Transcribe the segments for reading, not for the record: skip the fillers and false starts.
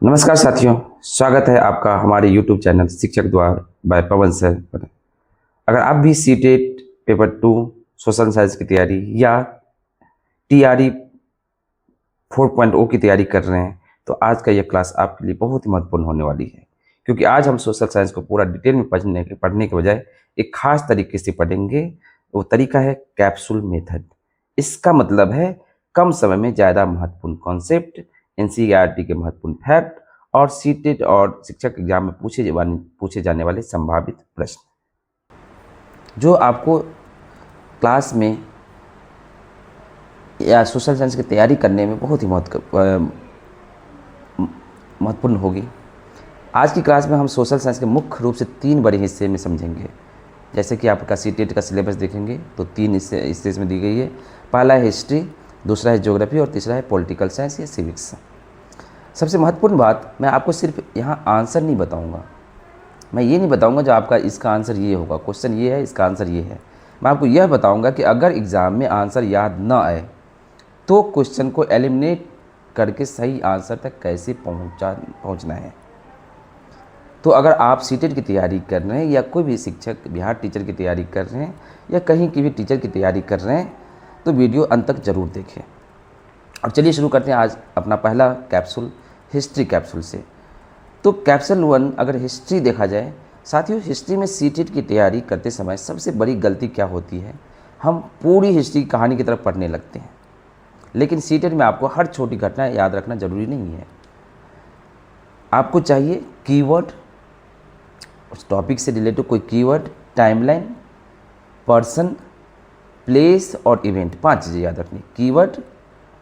नमस्कार साथियों, स्वागत है आपका हमारे YouTube चैनल शिक्षक द्वार बाय पवन सर पर। अगर आप भी सीटेट पेपर 2 सोशल साइंस की तैयारी या TRE 4.0 की तैयारी कर रहे हैं तो आज का यह क्लास आपके लिए बहुत ही महत्वपूर्ण होने वाली है, क्योंकि आज हम सोशल साइंस को पूरा डिटेल में पढ़ने के बजाय एक खास तरीके से पढ़ेंगे। वो तरीका है कैप्सूल मेथड। इसका मतलब है कम समय में ज़्यादा महत्वपूर्ण कॉन्सेप्ट, NCERT के महत्वपूर्ण फैक्ट और सीटेट और शिक्षक एग्जाम में पूछे जाने वाले संभावित प्रश्न जो आपको क्लास में या सोशल साइंस की तैयारी करने में बहुत ही महत्वपूर्ण होगी। आज की क्लास में हम सोशल साइंस के मुख्य रूप से 3 बड़े हिस्से में समझेंगे। जैसे कि आपका सीटेट का सिलेबस देखेंगे तो 3 हिस्से इसमें दी गई है। पहला है हिस्ट्री, दूसरा है ज्योग्राफी और तीसरा है पॉलिटिकल साइंस या सिविक्स। सबसे महत्वपूर्ण बात, मैं आपको सिर्फ यहाँ आंसर नहीं बताऊँगा। मैं ये नहीं बताऊँगा जो आपका इसका आंसर ये होगा, क्वेश्चन ये है इसका आंसर ये है। मैं आपको यह बताऊँगा कि अगर एग्ज़ाम में आंसर याद ना आए तो क्वेश्चन को एलिमिनेट करके सही आंसर तक कैसे पहुँचना है। तो अगर आप सीटेट की तैयारी कर रहे हैं या कोई भी शिक्षक बिहार टीचर की तैयारी कर रहे हैं या कहीं की भी टीचर की तैयारी कर रहे हैं तो वीडियो अंत तक ज़रूर देखें। और चलिए शुरू करते हैं आज अपना पहला कैप्सूल, हिस्ट्री कैप्सूल से। तो कैप्सूल 1 अगर हिस्ट्री देखा जाए, साथियों हिस्ट्री में सीटेट की तैयारी करते समय सबसे बड़ी गलती क्या होती है, हम पूरी हिस्ट्री कहानी की तरफ पढ़ने लगते हैं। लेकिन सीटेट में आपको हर छोटी घटना याद रखना ज़रूरी नहीं है। आपको चाहिए कीवर्ड, उस टॉपिक से रिलेटेड कोई कीवर्ड, टाइमलाइन, पर्सन, प्लेस और इवेंट। 5 चीज़ें याद रखनी, कीवर्ड,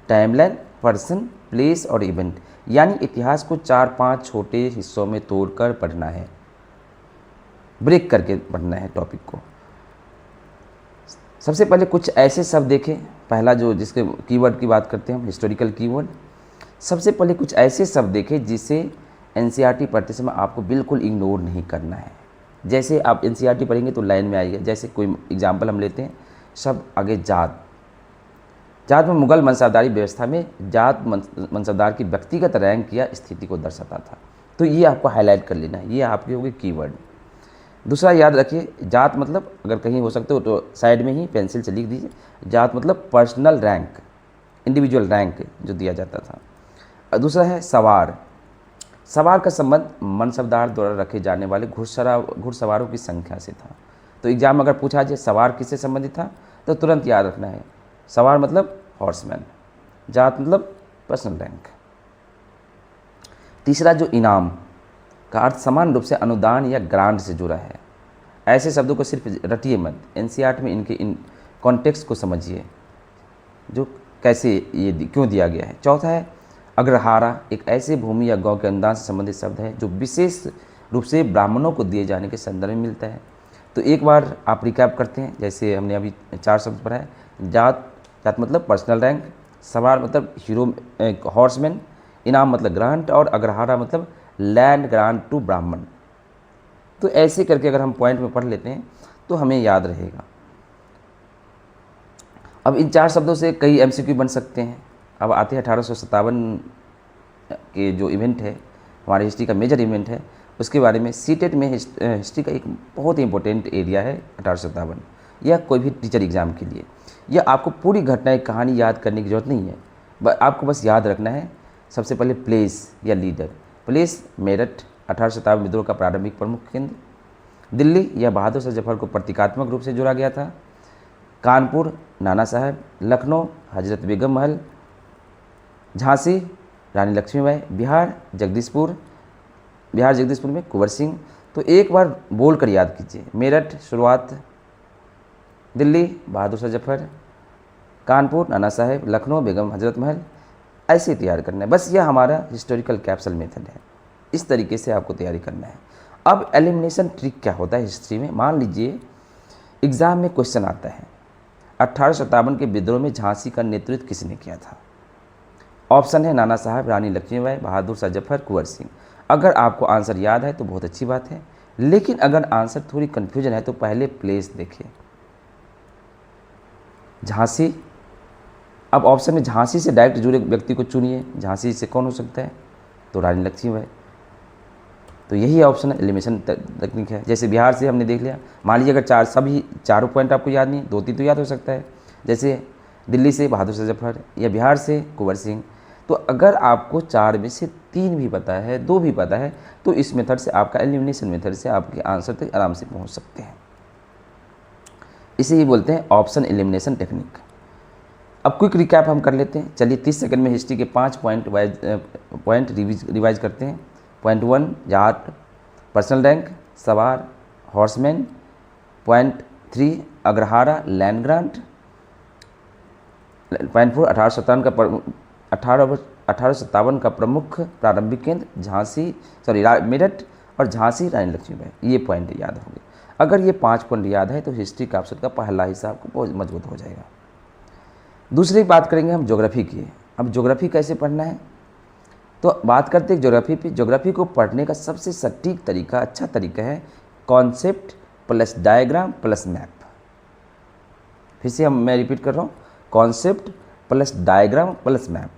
टाइमलाइन, पर्सन, प्लेस और इवेंट। यानी इतिहास को 4-5 छोटे हिस्सों में तोड़कर पढ़ना है, ब्रेक करके पढ़ना है टॉपिक को। सबसे पहले कुछ ऐसे शब्द देखें। पहला जो जिसके कीवर्ड की बात करते हैं हम, हिस्टोरिकल कीवर्ड। सबसे पहले कुछ ऐसे शब्द देखें जिसे NCERT पढ़ते समय आपको बिल्कुल इग्नोर नहीं करना है। जैसे आप NCERT पढ़ेंगे तो लाइन में आएगा। जैसे कोई एग्जाम्पल हम लेते हैं, शब्द आगे जात। जात में मुगल मनसबदारी व्यवस्था में जात मनसबदार की व्यक्तिगत रैंक या स्थिति को दर्शाता था। तो ये आपको हाईलाइट कर लेना है, ये आपके हो गए कीवर्ड। दूसरा याद रखिए, जात मतलब अगर कहीं हो सकते हो तो साइड में ही पेंसिल से लिख दीजिए, जात मतलब पर्सनल रैंक, इंडिविजुअल रैंक जो दिया जाता था। और दूसरा है सवार। सवार का संबंध मनसबदार द्वारा रखे जाने वाले घुड़सवारों की संख्या से था। तो एग्जाम में अगर पूछा जाए सवार किससे संबंधित था तो तुरंत याद रखना है, सवार मतलब हॉर्समैन, जात मतलब पर्सनल रैंक। तीसरा जो इनाम का अर्थ समान रूप से अनुदान या ग्रांट से जुड़ा है। ऐसे शब्दों को सिर्फ रटिए मत, NCERT में इनके इन कॉन्टेक्स्ट को समझिए, जो कैसे ये क्यों दिया गया है। चौथा है अग्रहारा, एक ऐसे भूमि या गांव के अनुदान से संबंधित शब्द है जो विशेष रूप से ब्राह्मणों को दिए जाने के संदर्भ में मिलता है। तो एक बार आप रिकैप करते हैं, जैसे हमने अभी 4 शब्द पढ़ा है। जात, जात मतलब पर्सनल रैंक, सवार मतलब हीरो हॉर्समैन, इनाम मतलब ग्रांट और अग्रहारा मतलब लैंड ग्रांट टू ब्राह्मण। तो ऐसे करके अगर हम पॉइंट में पढ़ लेते हैं तो हमें याद रहेगा। अब इन 4 शब्दों से कई MCQ बन सकते हैं। अब आते हैं 1857 के जो इवेंट है, हमारे हिस्ट्री का मेजर इवेंट है, उसके बारे में। सीटेट में हिस्ट्री का एक बहुत ही इंपॉर्टेंट एरिया है 1857। यह कोई भी टीचर एग्ज़ाम के लिए, यह आपको पूरी घटना एक कहानी याद करने की ज़रूरत नहीं है। आपको बस याद रखना है सबसे पहले प्लेस या लीडर। प्लेस मेरठ, 1857 विद्रोह का प्रारंभिक प्रमुख केंद्र। दिल्ली, यह बहादुर शाह जफर को प्रतीकात्मक रूप से जोड़ा गया था। कानपुर, नाना साहब। लखनऊ, हजरत बेगम महल। झांसी, रानी लक्ष्मीबाई। बिहार जगदीशपुर में कुंवर सिंह। तो एक बार बोल कर याद कीजिए, मेरठ शुरुआत, दिल्ली बहादुर शाह जफर, कानपुर नाना साहेब, लखनऊ बेगम हजरत महल। ऐसे तैयार करना है। बस यह हमारा हिस्टोरिकल कैप्सूल मेथड है। इस तरीके से आपको तैयारी करना है। अब एलिमिनेशन ट्रिक क्या होता है हिस्ट्री में। मान लीजिए एग्ज़ाम में क्वेश्चन आता है 1857 के विद्रोह में झांसी का नेतृत्व किसने किया था। ऑप्शन है नाना साहब, रानी लक्ष्मीबाई, बहादुर शाह जफर, कुंवर सिंह। अगर आपको आंसर याद है तो बहुत अच्छी बात है, लेकिन अगर आंसर थोड़ी कन्फ्यूजन है तो पहले प्लेस देखिए। झांसी, अब ऑप्शन में झांसी से डायरेक्ट जुड़े व्यक्ति को चुनिए। झांसी से कौन हो सकता है, तो रानी लक्ष्मीबाई। तो यही ऑप्शन है, एलिमिनेशन टेक्निक है। जैसे बिहार से हमने देख लिया, मान लीजिए अगर सभी चारों पॉइंट आपको याद नहीं, 2-3 तो याद हो सकता है। जैसे दिल्ली से बहादुर शाह जफर या बिहार से कुंवर सिंह। तो अगर आपको 4 में से 3 भी पता है, 2 भी पता है, तो इस मेथड से आपका एलिमिनेशन मेथड से आपके आंसर तक आराम से पहुंच सकते हैं। इसे ही बोलते हैं ऑप्शन एलिमिनेशन टेक्निक। अब क्विक रिकैप हम कर लेते हैं। चलिए 30 सेकंड में हिस्ट्री के 5 पॉइंट रिवाइज करते हैं। पॉइंट 1 जाट, पर्सनल रैंक, सवार, horseman. Point 3 Agrahara, land grant. Point 4 1857 का प्रमुख प्रारंभिक केंद्र झांसी, मेरठ और झांसी रानी लक्ष्मीबाई। ये पॉइंट याद होंगे। अगर ये 5 पॉइंट याद है तो हिस्ट्री का ऑप्शन का पहला हिस्सा आपको बहुत मजबूत हो जाएगा। दूसरी बात करेंगे हम ज्योग्राफी की। अब ज्योग्राफी कैसे पढ़ना है, तो बात करते हैं ज्योग्राफी पे। ज्योग्राफी को पढ़ने का सबसे सटीक तरीका, अच्छा तरीका है concept plus diagram plus map. फिर से मैं रिपीट कर रहा हूँ, concept plus diagram plus map.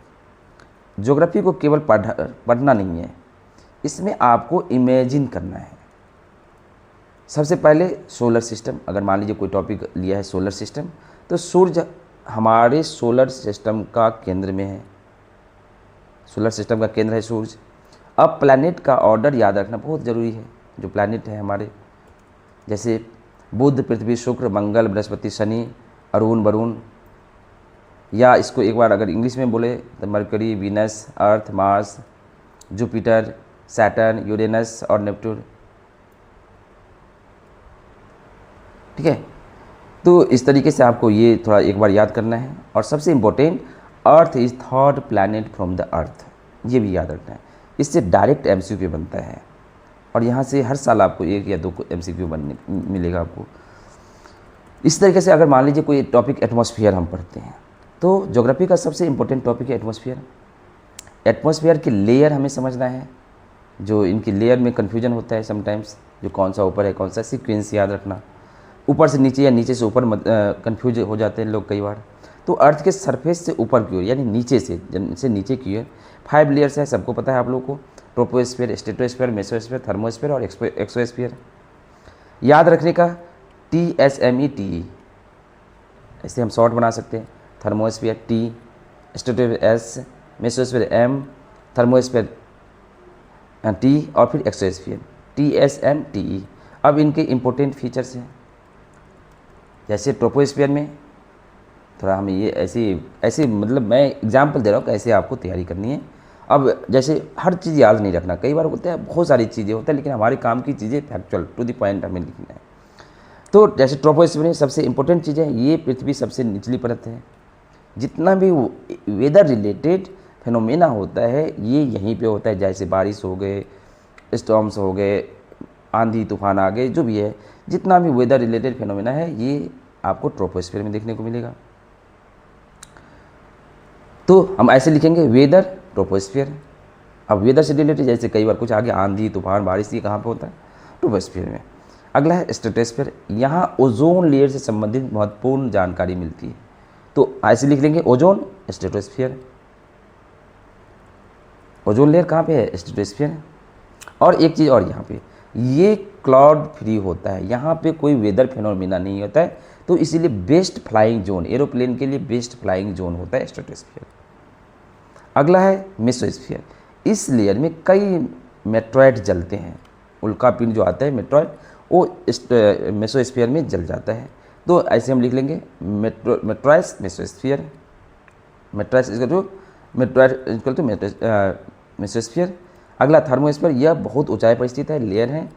Geography को केवल पढ़ना नहीं है, इसमें आपको इमेजिन करना है। सबसे पहले सोलर सिस्टम, अगर मान लीजिए कोई टॉपिक लिया है सोलर सिस्टम, तो सूर्य हमारे सोलर सिस्टम का केंद्र में है। सोलर सिस्टम का केंद्र है सूर्य। अब प्लैनेट का ऑर्डर याद रखना बहुत ज़रूरी है। जो प्लैनेट है हमारे, जैसे बुध, पृथ्वी, शुक्र, मंगल, बृहस्पति, शनि, अरुण, वरुण, या इसको एक बार अगर इंग्लिश में बोले तो मरकरी, वीनस, अर्थ, मार्स, जुपिटर, सैटर्न, यूरेनस और नेपट्यून। ठीक है, तो इस तरीके से आपको ये थोड़ा एक बार याद करना है। और सबसे important, earth is third planet from the earth, ये भी याद रखना है। इससे डायरेक्ट MCQ बनता है और यहाँ से हर साल आपको 1 या 2 MCQ बनने मिलेगा आपको। इस तरीके से अगर मान लीजिए कोई टॉपिक एटमॉस्फेयर हम पढ़ते हैं, तो ज्योग्राफी का सबसे इम्पोर्टेंट टॉपिक है एटमॉस्फेयर। एटमॉस्फेयर के लेयर हमें समझना है, जो इनकी लेयर में कन्फ्यूजन होता है समटाइम्स, जो कौन सा ऊपर है कौन सा, सीक्वेंस याद रखना। ऊपर से नीचे या नीचे से ऊपर कन्फ्यूज हो जाते हैं लोग कई बार। तो अर्थ के सरफेस से ऊपर की ओर, यानी नीचे से नीचे की ओर 5 लेयर्स है, सबको पता है आप लोगों को। ट्रोपोस्फीयर, स्ट्रेटोस्फीयर, मेसोस्फीयर, थर्मोस्फीयर और एक्सोस्फीयर। याद रखने का TSME, ऐसे हम शॉर्ट बना सकते हैं। Thermosphere T, stratosphere S, mesosphere M, thermosphere T और फिर एक्सोस्फीयर TSMTE। अब इनके इम्पोर्टेंट फीचर्स हैं, जैसे ट्रोपोस्फीयर में थोड़ा हमें ये ऐसे मतलब मैं एग्जाम्पल दे रहा हूँ कैसे आपको तैयारी करनी है। अब जैसे हर चीज़ याद नहीं रखना, कई बार होता है बहुत सारी चीज़ें होती हैं, लेकिन हमारे काम की चीज़ें फैक्चुअल टू द पॉइंट हमें लिखना है। तो जैसे ट्रोपोस्फीयर में सबसे इम्पोर्टेंट चीज़ है, ये पृथ्वी सबसे निचली परत है। जितना भी वेदर रिलेटेड फिनोमेना होता है ये यहीं पे होता है, जैसे बारिश हो गए, स्टॉर्म्स हो गए, आंधी तूफान आ गए, जो भी है, जितना भी वेदर रिलेटेड फिनोमेना है ये आपको ट्रोपोस्फीयर में देखने को मिलेगा। तो हम ऐसे लिखेंगे वेदर ट्रोपोस्फीयर। अब वेदर से रिलेटेड जैसे कई बार कुछ आगे आंधी तूफान बारिश, ये कहाँ पे होता है? ट्रोपोस्फीयर में। अगला है स्ट्रेटोस्फीयर, यहाँ ओजोन लेयर से संबंधित महत्वपूर्ण जानकारी मिलती है। तो ऐसे लिख लेंगे ओजोन स्ट्रेटोस्फीयर। ओजोन लेयर कहाँ पे है? स्ट्रेटोस्फीयर। और एक चीज़ और, यहाँ पे ये क्लाउड फ्री होता है, यहाँ पे कोई वेदर फिनोमिना नहीं होता है, तो इसीलिए बेस्ट फ्लाइंग जोन, एरोप्लेन के लिए बेस्ट फ्लाइंग जोन होता है स्ट्रेटोस्फीयर। अगला है मेसोस्फीयर, इस लेयर में कई मेट्रॉइड जलते हैं, उल्कापिंड जो आता है मेट्रॉइड, वो मेसोस्फीयर में जल जाता है। तो ऐसे हम लिख लेंगे मेट्रॉइस मेसोस्फीयर, मेट्रॉइस इक्वल टू मेसोस्फीयर। अगला थर्मोस्फीयर, यह बहुत ऊंचाई पर स्थित है, लेयर है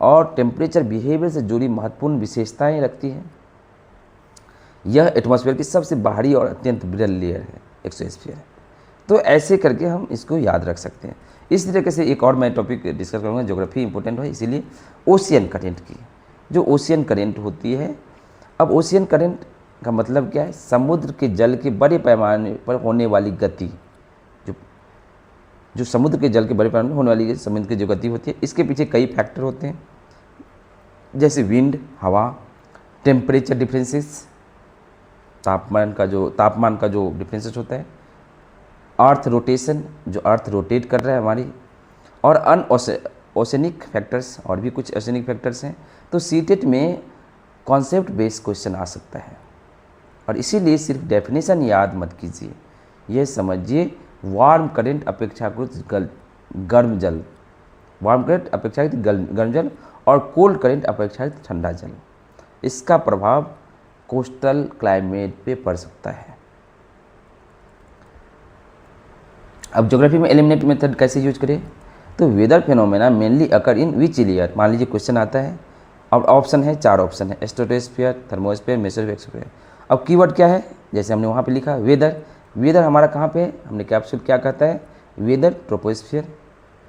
और टेम्परेचर बिहेवियर से जुड़ी महत्वपूर्ण विशेषताएं रखती है। यह एटमॉस्फेयर की सबसे बाहरी और अत्यंत विरल लेयर है, एक्सोस्फीयर। तो ऐसे करके हम इसको याद रख सकते हैं। इस तरीके से एक और मैं टॉपिक डिस्कस करूँगा, ज्योग्राफी इंपॉर्टेंट है इसीलिए, ओशियन करेंट की। जो ओशियन करेंट होती है, अब ओशियन करेंट का मतलब क्या है? समुद्र के जल के बड़े पैमाने पर होने वाली गति, जो समुद्र के जल के बड़े पैमाने पर होने वाली समुद्र की जो गति होती है, इसके पीछे कई फैक्टर होते हैं, जैसे विंड, हवा, टेम्परेचर डिफरेंसेस, तापमान का जो डिफरेंसेस होता है, अर्थ रोटेशन, जो अर्थ रोटेट कर रहा है हमारी और ओसेनिक फैक्टर्स, और भी कुछ ओसेनिक फैक्टर्स हैं। तो सीटेट में कॉन्सेप्ट बेस्ड क्वेश्चन आ सकता है, और इसीलिए सिर्फ डेफिनेशन याद मत कीजिए, ये समझिए वार्म करंट अपेक्षाकृत गर्म जल, वार्म करंट अपेक्षाकृत गर्म जल और कोल्ड करंट अपेक्षाकृत ठंडा जल, इसका प्रभाव कोस्टल क्लाइमेट पे पड़ सकता है। अब ज्योग्राफी में एलिमिनेट मेथड कैसे यूज करें? तो weather phenomena mainly occur in which year, मान लीजिए क्वेश्चन आता है, अब ऑप्शन है, 4 ऑप्शन है, स्ट्रेटोस्फीयर, थर्मोस्फीयर, मेसोस्फीयर। अब कीवर्ड क्या है? जैसे हमने वहाँ पे लिखा वेदर, वेदर हमारा कहाँ पे है? हमने कैप्सूल क्या कहता है? वेदर ट्रोपोस्फीयर,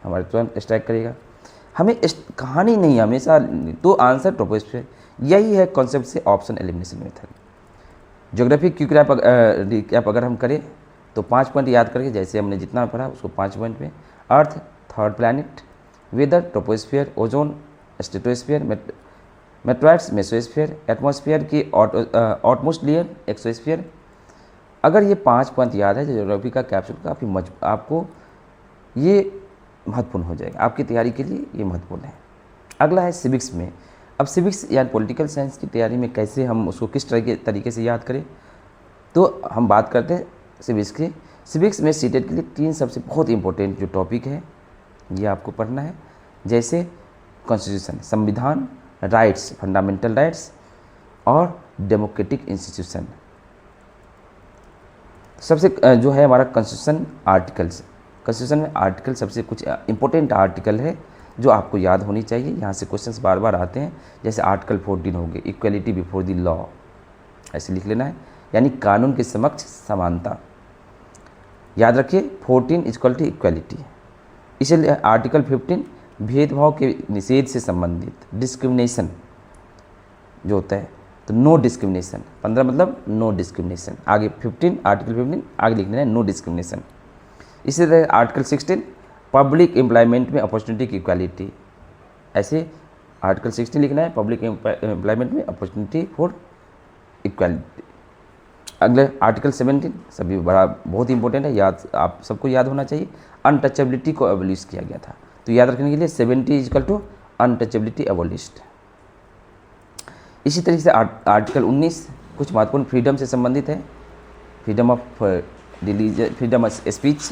हमारे तुरंत स्ट्राइक करेगा। हमें कहानी नहीं हमेशा, तो आंसर ट्रोपोस्फीयर। यही है कॉन्सेप्ट से option elimination method. Geography Q recap अगर हम करें तो 5 पॉइंट याद करके, जैसे हमने जितना पढ़ा उसको 5 पॉइंट में: earth, third planet, weather, troposphere, ozone, stratosphere, meteoroids, mesosphere, atmosphere की ऑटमोस्ट लेयर, एक्सोस्फीयर। अगर ये 5 पॉइंट याद है ज्योग्राफी का कैप्सूल काफ़ी आपको ये महत्वपूर्ण हो जाएगा, आपकी तैयारी के लिए ये महत्वपूर्ण है। अगला है सिविक्स में। अब सिविक्स या पॉलिटिकल साइंस की तैयारी में कैसे हम उसको किस तरह तरीके से याद करें, तो हम बात करते हैं सिविक्स की। सिविक्स में सीटेट के लिए 3 सबसे बहुत इंपॉर्टेंट जो टॉपिक है ये आपको पढ़ना है, जैसे कॉन्स्टिट्यूशन, संविधान, राइट्स, फंडामेंटल राइट्स, और डेमोक्रेटिक इंस्टीट्यूशन। सबसे जो है हमारा कॉन्स्टिट्यूशन आर्टिकल्स, कॉन्स्टिट्यूशन में आर्टिकल सबसे कुछ इंपॉर्टेंट आर्टिकल है जो आपको याद होनी चाहिए। यहाँ से क्वेश्चंस बार बार आते हैं, जैसे आर्टिकल 14 हो गए, इक्वलिटी बिफोर द लॉ, ऐसे लिख लेना है, यानी कानून के समक्ष समानता। याद रखिए 14 इक्वल टू इक्वलिटी। इसलिए आर्टिकल 15 भेदभाव के निषेध से संबंधित, डिस्क्रिमिनेशन जो होता है, तो नो डिस्क्रिमिनेशन, 15 मतलब नो डिस्क्रिमिनेशन, आगे 15 आर्टिकल 15 आगे लिखना है नो डिस्क्रिमिनेशन। इसी तरह आर्टिकल 16 पब्लिक एम्प्लॉयमेंट में अपॉर्चुनिटी की इक्वालिटी, ऐसे आर्टिकल 16 लिखना है, पब्लिक एम्प्लॉयमेंट में अपॉर्चुनिटी फॉर इक्वालिटी। अगले आर्टिकल 17 सभी बड़ा बहुत इंपॉर्टेंट है, याद आप सबको याद होना चाहिए, अनटचेबिलिटी को एबॉलिश किया गया था, तो याद रखने के लिए 70 इक्वल टू अनटचेबिलिटी एबॉलिश्ड। इसी तरीके से आर्टिकल 19 कुछ महत्वपूर्ण फ्रीडम से संबंधित है, freedom of religion, freedom of speech,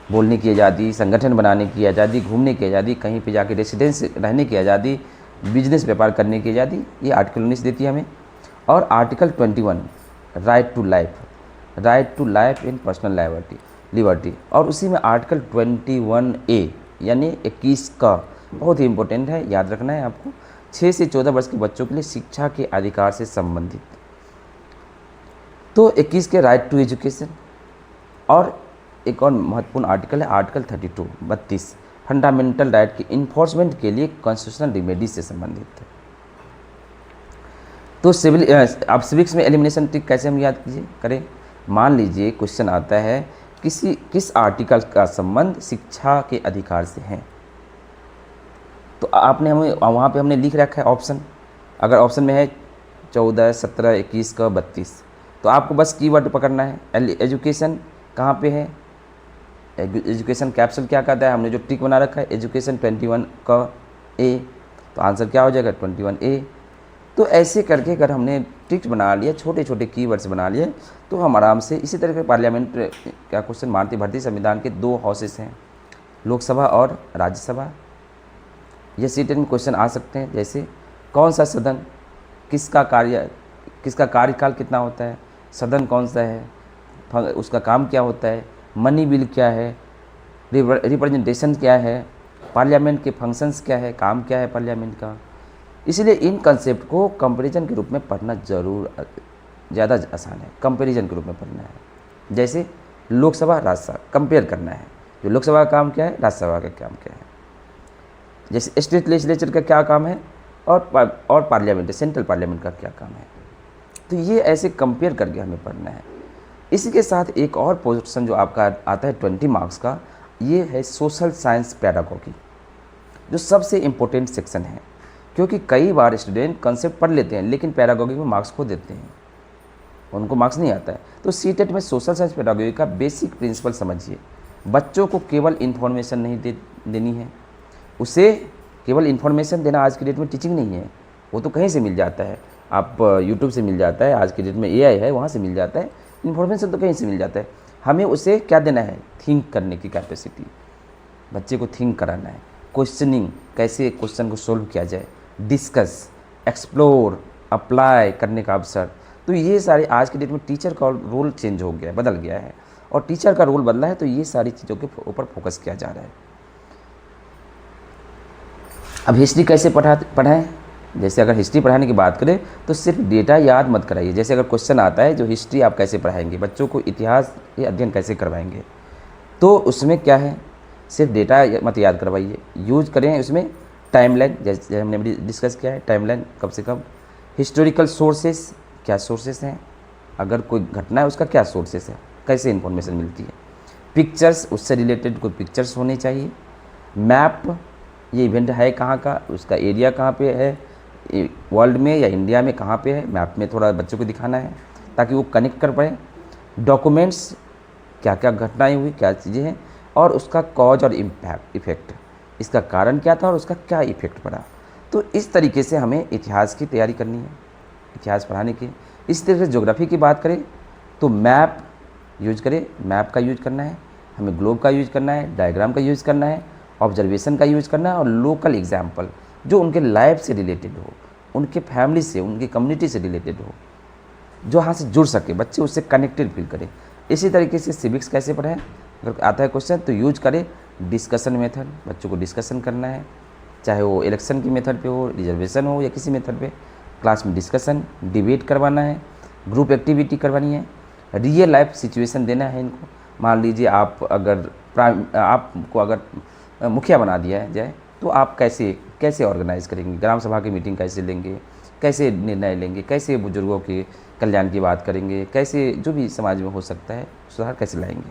बोलने की आज़ादी, संगठन बनाने की आज़ादी, घूमने की आज़ादी, कहीं पे जाके रेसिडेंस रहने की आज़ादी, बिजनेस व्यापार करने की आज़ादी, ये आर्टिकल 19 देती है हमें। और article 21 right to life, right to life in personal liberty, और उसी में आर्टिकल 21A यानी 21 का बहुत ही इंपॉर्टेंट है, याद रखना है आपको, 6 से 14 वर्ष के बच्चों के लिए शिक्षा के अधिकार से संबंधित। तो 21 के राइट टू एजुकेशन, और एक और महत्वपूर्ण आर्टिकल है आर्टिकल 32 फंडामेंटल राइट के इन्फोर्समेंट के लिए कॉन्स्टिट्यूशनल रिमेडी से संबंधित है। तो अब सिविक्स में एलिमिनेशन ट्रिक कैसे हम याद करें? मान लीजिए क्वेश्चन आता है किस आर्टिकल का संबंध शिक्षा के अधिकार से है, तो आपने हमें वहाँ पे हमने लिख रखा है ऑप्शन, अगर ऑप्शन में है 14, 17, 21 का 32, तो आपको बस कीवर्ड पकड़ना है। एजुकेशन कहाँ पे है, एजुकेशन कैप्सूल क्या कहता है, हमने जो ट्रिक बना रखा है एजुकेशन 21 का ए, तो आंसर क्या हो जाएगा 21A। तो ऐसे करके अगर हमने ट्रिक्स बना लिया, छोटे छोटे कीवर्ड्स बना लिए, तो हम आराम से, इसी तरह के पार्लियामेंट का क्वेश्चन मानते भारतीय संविधान के 2 हाउसेस हैं, लोकसभा और राज्यसभा। ये सीटेट में क्वेश्चन आ सकते हैं, जैसे कौन सा सदन, किसका कार्यकाल कितना होता है, सदन कौन सा है, उसका काम क्या होता है, मनी बिल क्या है, रिप्रेजेंटेशन क्या है, पार्लियामेंट के फंक्शंस क्या है, काम क्या है पार्लियामेंट का। इसलिए इन कंसेप्ट को कंपैरिजन के रूप में पढ़ना ज़रूर ज़्यादा आसान है, कंपैरिजन के रूप में पढ़ना है। जैसे लोकसभा राज्यसभा कंपेयर करना है, जो लोकसभा का काम क्या है, राज्यसभा का काम क्या है, जैसे स्टेट लेजिस्लेचर का क्या काम है, और पार्लियामेंट, सेंट्रल पार्लियामेंट का क्या काम है। तो ये ऐसे कंपेयर करके हमें पढ़ना है। इसी के साथ एक और पोर्शन जो आपका आता है 20 मार्क्स का, ये है सोशल साइंस पैडागोगी, जो सबसे इम्पोर्टेंट सेक्शन है, क्योंकि कई बार स्टूडेंट कंसेप्ट पढ़ लेते हैं लेकिन पैडागोगी में मार्क्स खो देते हैं, उनको मार्क्स नहीं आता है। तो सीटेट में सोशल साइंस पैडागोगी का बेसिक प्रिंसिपल समझिए, बच्चों को केवल इन्फॉर्मेशन नहीं देनी है, उसे केवल इन्फॉर्मेशन देना आज की डेट में टीचिंग नहीं है। वो तो कहीं से मिल जाता है, आप यूट्यूब से मिल जाता है, आज की डेट में AI है वहाँ से मिल जाता है, इन्फॉर्मेशन तो कहीं से मिल जाता है। हमें उसे क्या देना है, थिंक करने की कैपेसिटी, बच्चे को थिंक कराना है, क्वेश्चनिंग, कैसे क्वेश्चन को सोल्व किया जाए, डिस्कस, एक्सप्लोर, अप्लाई करने का अवसर। तो ये सारे आज की डेट में टीचर का रोल चेंज हो गया है, बदल गया है, और टीचर का रोल बदला है, तो ये सारी चीज़ों के ऊपर फोकस किया जा रहा है। अब हिस्ट्री कैसे पढ़ाएं? जैसे अगर हिस्ट्री पढ़ाने की बात करें तो सिर्फ डेटा याद मत कराइए। जैसे अगर क्वेश्चन आता है जो हिस्ट्री आप कैसे पढ़ाएंगे, बच्चों को इतिहास या अध्ययन कैसे करवाएंगे, तो उसमें क्या है, सिर्फ डेटा मत याद करवाइए, यूज करें उसमें टाइमलाइन, जैसे हमने डिस्कस किया है, टाइमलाइन कब से कब, हिस्टोरिकल सोर्सेस, क्या सोर्सेस हैं, अगर कोई घटना है उसका क्या सोर्सेस है, कैसे इन्फॉर्मेशन मिलती है, पिक्चर्स, उससे रिलेटेड कोई पिक्चर्स होने चाहिए, मैप, ये इवेंट है कहाँ का, उसका एरिया कहाँ पे है, वर्ल्ड में या इंडिया में कहाँ पे है, मैप में थोड़ा बच्चों को दिखाना है ताकि वो कनेक्ट कर पाए, डॉक्यूमेंट्स, क्या क्या घटनाएं हुई, क्या चीज़ें हैं, और उसका कॉज और इफेक्ट, इसका कारण क्या था और उसका क्या इफेक्ट पड़ा। तो इस तरीके से हमें इतिहास की तैयारी करनी है, इतिहास पढ़ाने की। इस तरह से ज्योग्राफी की बात करें तो मैप यूज करें, मैप का यूज करना है, हमें ग्लोब का यूज करना है, डायग्राम का यूज करना है, ऑब्जर्वेशन का यूज करना है, और लोकल एग्जाम्पल जो उनके लाइफ से रिलेटेड हो, उनके फैमिली से, उनकी कम्युनिटी से रिलेटेड हो, जो यहाँ से जुड़ सके, बच्चे उससे कनेक्टेड फील करें। इसी तरीके से सिविक्स कैसे पढ़ाएं, अगर आता है क्वेश्चन तो यूज करें डिस्कशन मेथड, बच्चों को डिस्कशन करना है, चाहे वो इलेक्शन की मेथड पे हो, रिजर्वेशन हो, या किसी मेथड पे क्लास में डिस्कशन, डिबेट करवाना है, ग्रुप एक्टिविटी करवानी है, रियल लाइफ सिचुएशन देना है इनको। मान लीजिए आपको अगर मुखिया बना दिया जाए तो आप कैसे ऑर्गेनाइज़ करेंगे, ग्राम सभा की मीटिंग कैसे लेंगे, कैसे निर्णय लेंगे, कैसे बुजुर्गों के कल्याण की बात करेंगे, कैसे जो भी समाज में हो सकता है सुधार कैसे लाएंगे।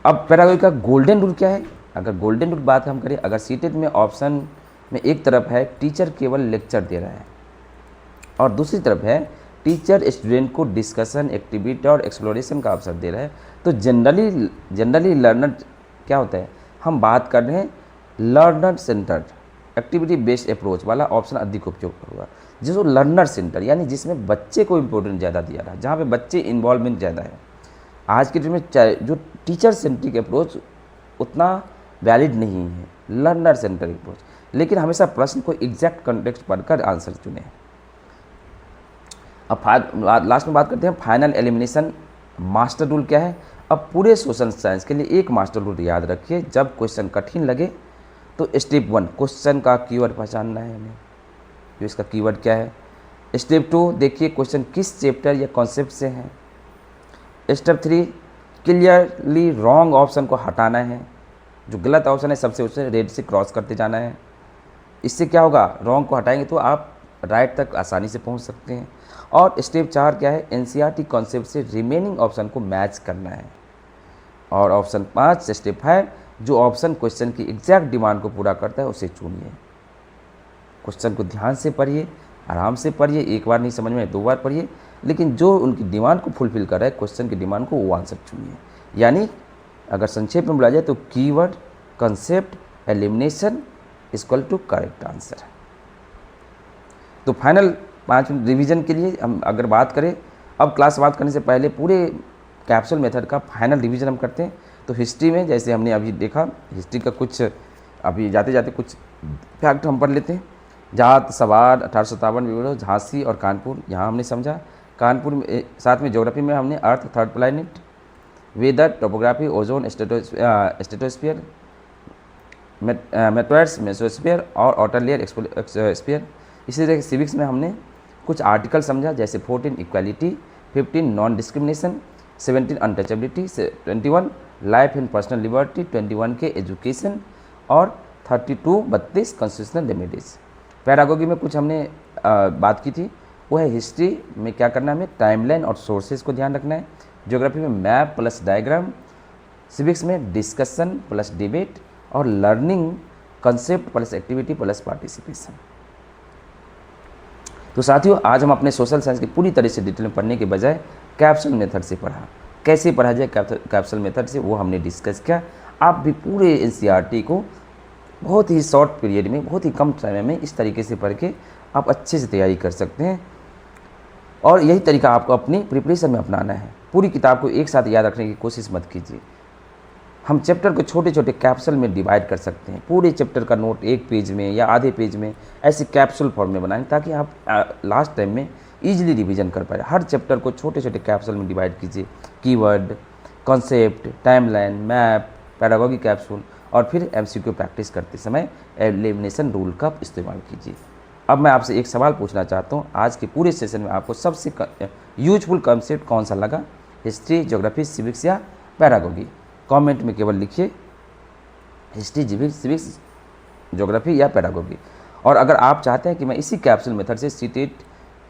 अब पेडागोजी का गोल्डन रूल क्या है, अगर गोल्डन रूल बात हम करें, अगर सीटेट में ऑप्शन में एक तरफ है टीचर केवल लेक्चर दे रहा है और दूसरी तरफ है टीचर स्टूडेंट को डिस्कशन, एक्टिविटी और एक्सप्लोरेशन का अवसर दे रहा है, तो जनरली लर्नर क्या होता है, हम बात कर रहे हैं learner centred activity based approach वाला ऑप्शन अधिक उपयोग होगा, जिसको लर्नर सेंटर यानी जिसमें बच्चे को इम्पोर्टेंस ज़्यादा दिया रहा है, जहाँ पे बच्चे इन्वॉल्वमेंट ज़्यादा है। आज के डेट में जो टीचर सेंट्रिक अप्रोच उतना वैलिड नहीं है, लर्नर सेंटर अप्रोच, लेकिन हमेशा प्रश्न को एग्जैक्ट कॉन्टेक्स्ट पढ़कर आंसर चुने। अब लास्ट में बात करते हैं फाइनल एलिमिनेशन मास्टर रूल क्या है। अब पूरे सोशल साइंस के लिए एक मास्टर रूल याद रखिए, जब क्वेश्चन कठिन लगे तो स्टेप 1 क्वेश्चन का कीवर्ड पहचानना है हमें, जो इसका कीवर्ड क्या है। स्टेप 2 देखिए क्वेश्चन किस चैप्टर या कॉन्सेप्ट से है। स्टेप 3 क्लियरली रॉन्ग ऑप्शन को हटाना है, जो गलत ऑप्शन है सबसे उसे रेड से क्रॉस करते जाना है। इससे क्या होगा, रॉन्ग को हटाएंगे तो आप राइट तक आसानी से पहुंच सकते हैं। और स्टेप 4 क्या है, एनसीईआरटी कॉन्सेप्ट से रिमेनिंग ऑप्शन को मैच करना है। और ऑप्शन 5 स्टेप 5 जो ऑप्शन क्वेश्चन की एग्जैक्ट डिमांड को पूरा करता है उसे चुनिए। क्वेश्चन को ध्यान से पढ़िए, आराम से पढ़िए, एक बार नहीं समझ में 2 बार पढ़िए, लेकिन जो उनकी डिमांड को फुलफिल कर रहा है क्वेश्चन की डिमांड को, वो आंसर चुनिए। यानी अगर संक्षेप में बोला जाए तो keyword, concept, elimination equal to correct answer. तो फाइनल 5 रिवीजन के लिए हम अगर बात करें, अब क्लास बात करने से पहले पूरे कैप्सूल मेथड का फाइनल रिवीजन हम करते हैं। तो हिस्ट्री में जैसे हमने अभी देखा, हिस्ट्री का कुछ अभी जाते जाते कुछ फैक्ट हम पढ़ लेते हैं। जाट, सवार, 1857 विवरण, झांसी और कानपुर यहाँ हमने समझा। कानपुर में साथ में ज्योग्राफी में हमने earth, third planet, weather, topography, ozone, stratosphere, meteoroids, mesosphere और आउटर लेयर एक्सोस्फीयर। इसी तरह सिविक्स में हमने कुछ आर्टिकल समझा, जैसे 14 equality, 15 non discrimination, 17 untouchability, 21 life and personal liberty, 21 के एजुकेशन और 32 कॉन्स्टिट्यूशनल रेमेडीज। पैरागोगी में कुछ हमने बात की थी, वो है हिस्ट्री में क्या करना है, हमें टाइमलाइन और सोर्सेज को ध्यान रखना है। ज्योग्राफी में मैप प्लस डायग्राम, सिविक्स में डिस्कशन प्लस डिबेट और learning concept plus activity plus participation. तो साथियों, आज हम अपने सोशल साइंस की पूरी तरह से डिटेल में पढ़ने के बजाय कैप्सूल मेथड से पढ़ा। कैसे पढ़ा जाए कैप्सूल मेथड से, वो हमने डिस्कस किया। आप भी पूरे एनसीईआरटी को बहुत ही शॉर्ट पीरियड में, बहुत ही कम समय में इस तरीके से पढ़ के आप अच्छे से तैयारी कर सकते हैं। और यही तरीका आपको अपनी प्रिपरेशन में अपनाना है। पूरी किताब को एक साथ याद रखने की कोशिश मत कीजिए। हम चैप्टर को छोटे छोटे कैप्सूल में डिवाइड कर सकते हैं। पूरे चैप्टर का नोट एक पेज में या आधे पेज में ऐसे कैप्सूल फॉर्म में बनाएं, ताकि आप लास्ट टाइम में ईजिली रिवीजन कर पाए। हर चैप्टर को छोटे छोटे कैप्सूल में डिवाइड कीजिए। Keyword, concept, timeline, map, peeragogy capsule, और फिर एमसीक्यू प्रैक्टिस करते समय एलिमिनेशन रूल का इस्तेमाल कीजिए। अब मैं आपसे एक सवाल पूछना चाहता हूँ, आज के पूरे सेशन में आपको सबसे यूजफुल कॉन्सेप्ट कौन सा लगा? हिस्ट्री, ज्योग्राफी, सिविक्स या पैरागॉजी? कमेंट में केवल लिखिए हिस्ट्री, सिविक्स, ज्योग्राफी या पैरागॉजी। और अगर आप चाहते हैं कि मैं इसी कैप्सूल मेथड से सीटेट,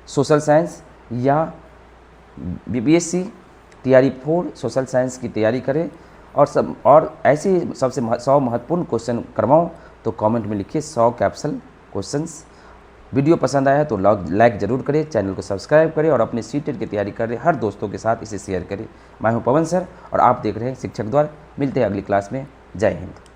सोशल साइंस या बीपीएससी टीआरई 4 सोशल साइंस की तैयारी करें और ऐसे सबसे 100 महत्वपूर्ण क्वेश्चन करवाऊँ, तो कमेंट में लिखिए 100 कैप्सूल क्वेश्चंस। वीडियो पसंद आया तो लाइक ज़रूर करें, चैनल को सब्सक्राइब करें और अपने सीटेट की तैयारी कर रहे हर दोस्तों के साथ इसे शेयर करें। मैं हूं पवन सर और आप देख रहे हैं शिक्षक द्वार। मिलते हैं अगली क्लास में। जय हिंद।